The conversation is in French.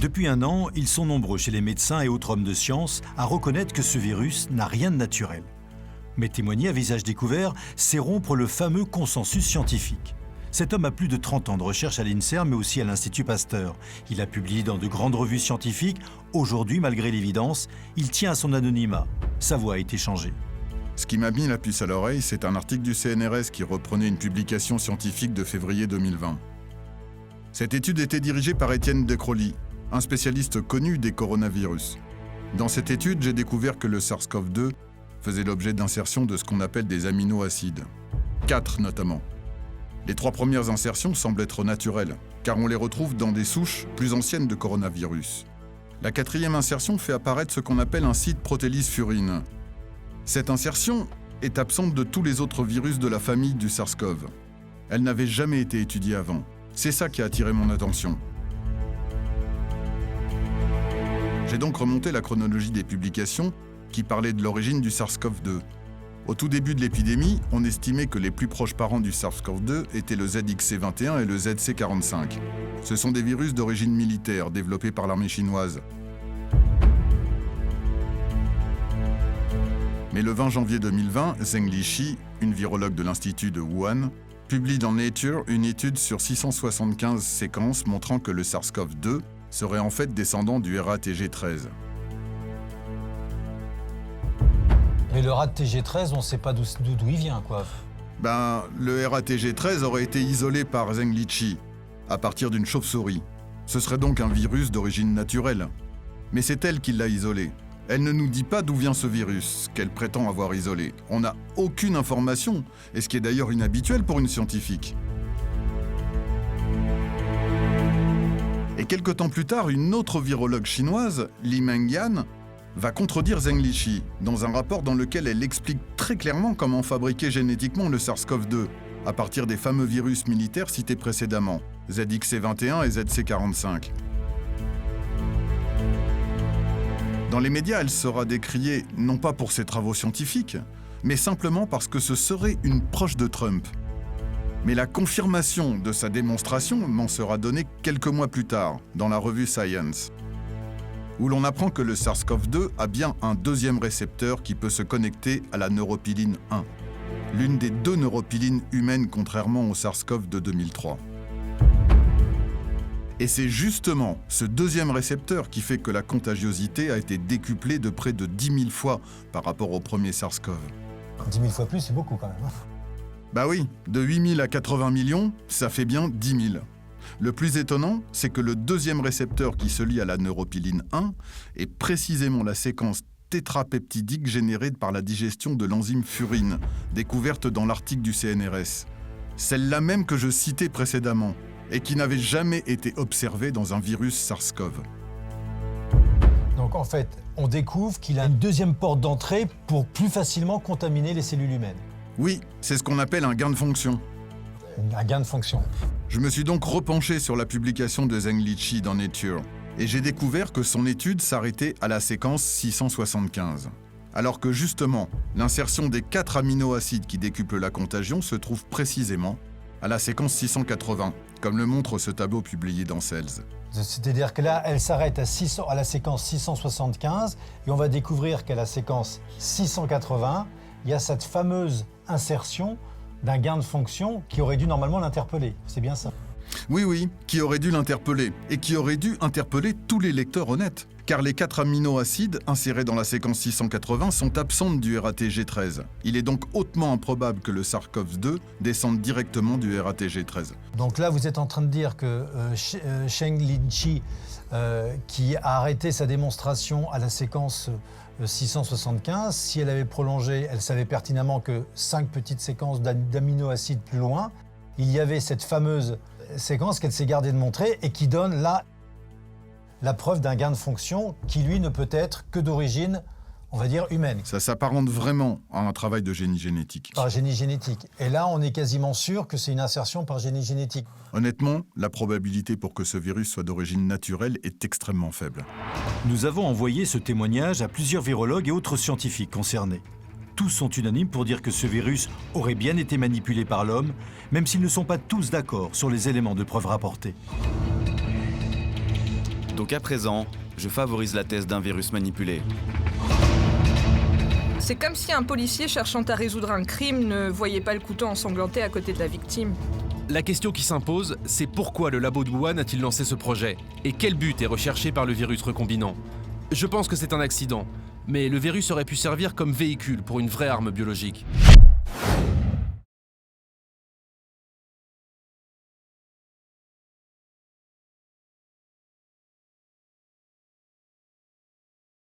Depuis un an, ils sont nombreux chez les médecins et autres hommes de science à reconnaître que ce virus n'a rien de naturel. Mais témoigner à visage découvert, c'est rompre le fameux consensus scientifique. Cet homme a plus de 30 ans de recherche à l'INSERM mais aussi à l'Institut Pasteur. Il a publié dans de grandes revues scientifiques. Aujourd'hui, malgré l'évidence, il tient à son anonymat. Sa voix a été changée. Ce qui m'a mis la puce à l'oreille, c'est un article du CNRS qui reprenait une publication scientifique de février 2020. Cette étude était dirigée par Étienne Decroly, un spécialiste connu des coronavirus. Dans cette étude, j'ai découvert que le SARS-CoV-2 faisait l'objet d'insertions de ce qu'on appelle des aminoacides. 4 notamment. Les 3 premières insertions semblent être naturelles, car on les retrouve dans des souches plus anciennes de coronavirus. La 4e insertion fait apparaître ce qu'on appelle un site protélyse furine. Cette insertion est absente de tous les autres virus de la famille du SARS-CoV. Elle n'avait jamais été étudiée avant. C'est ça qui a attiré mon attention. J'ai donc remonté la chronologie des publications qui parlaient de l'origine du SARS-CoV-2. Au tout début de l'épidémie, on estimait que les plus proches parents du SARS-CoV-2 étaient le ZXC21 et le ZC45. Ce sont des virus d'origine militaire développés par l'armée chinoise. Mais le 20 janvier 2020, Zheng Liqi, une virologue de l'Institut de Wuhan, publie dans Nature une étude sur 675 séquences montrant que le SARS-CoV-2 serait en fait descendant du RATG13. Mais le RATG13, on ne sait pas d'où il vient, quoi. Le RATG13 aurait été isolé par Zheng Liqi à partir d'une chauve-souris. Ce serait donc un virus d'origine naturelle. Mais c'est elle qui l'a isolé. Elle ne nous dit pas d'où vient ce virus, qu'elle prétend avoir isolé. On n'a aucune information, et ce qui est d'ailleurs inhabituel pour une scientifique. Et quelque temps plus tard, une autre virologue chinoise, Li Mengyan, va contredire Zheng Liqi dans un rapport dans lequel elle explique très clairement comment fabriquer génétiquement le SARS-CoV-2 à partir des fameux virus militaires cités précédemment, ZXC21 et ZC45. Dans les médias, elle sera décriée non pas pour ses travaux scientifiques, mais simplement parce que ce serait une proche de Trump. Mais la confirmation de sa démonstration m'en sera donnée quelques mois plus tard, dans la revue Science, où l'on apprend que le SARS-CoV-2 a bien un 2e récepteur qui peut se connecter à la neuropiline 1, l'une des 2 neuropilines humaines contrairement au SARS-CoV de 2003. Et c'est justement ce 2e récepteur qui fait que la contagiosité a été décuplée de près de 10 000 fois par rapport au premier SARS-CoV. 10 000 fois plus, c'est beaucoup quand même. Bah oui, de 8 000 à 80 millions, ça fait bien 10 000. Le plus étonnant, c'est que le 2e récepteur qui se lie à la neuropiline 1 est précisément la séquence tétrapeptidique générée par la digestion de l'enzyme furine, découverte dans l'article du CNRS. Celle-là même que je citais précédemment, et qui n'avait jamais été observée dans un virus SARS-CoV. Donc en fait, on découvre qu'il a une 2e porte d'entrée pour plus facilement contaminer les cellules humaines. Oui, c'est ce qu'on appelle un gain de fonction. Un gain de fonction. Je me suis donc repenché sur la publication de Zheng Liqi dans Nature, et j'ai découvert que son étude s'arrêtait à la séquence 675. Alors que justement, l'insertion des 4 aminoacides qui décuplent la contagion se trouve précisément à la séquence 680, comme le montre ce tableau publié dans Cells. C'est-à-dire que là, elle s'arrête à la séquence 675, et on va découvrir qu'à la séquence 680, il y a cette fameuse insertion d'un gain de fonction qui aurait dû normalement l'interpeller. C'est bien ça? Oui, qui aurait dû l'interpeller, et qui aurait dû interpeller tous les lecteurs honnêtes. Car les 4 aminoacides insérés dans la séquence 680 sont absentes du RATG13. Il est donc hautement improbable que le SARS-CoV-2 descende directement du RATG13. Donc là, vous êtes en train de dire que Zheng Liqi, qui a arrêté sa démonstration à la séquence 675, si elle avait prolongé, elle savait pertinemment que 5 petites séquences d'aminoacides plus loin, il y avait cette fameuse séquence qu'elle s'est gardée de montrer et qui donne là la preuve d'un gain de fonction qui, lui, ne peut être que d'origine, on va dire, humaine. Ça s'apparente vraiment à un travail de génie génétique. Par génie génétique. Et là, on est quasiment sûr que c'est une insertion par génie génétique. Honnêtement, la probabilité pour que ce virus soit d'origine naturelle est extrêmement faible. Nous avons envoyé ce témoignage à plusieurs virologues et autres scientifiques concernés. Tous sont unanimes pour dire que ce virus aurait bien été manipulé par l'homme, même s'ils ne sont pas tous d'accord sur les éléments de preuve rapportés. Donc à présent, je favorise la thèse d'un virus manipulé. C'est comme si un policier cherchant à résoudre un crime ne voyait pas le couteau ensanglanté à côté de la victime. La question qui s'impose, c'est pourquoi le labo de Wuhan a-t-il lancé ce projet? Et quel but est recherché par le virus recombinant? Je pense que c'est un accident, mais le virus aurait pu servir comme véhicule pour une vraie arme biologique.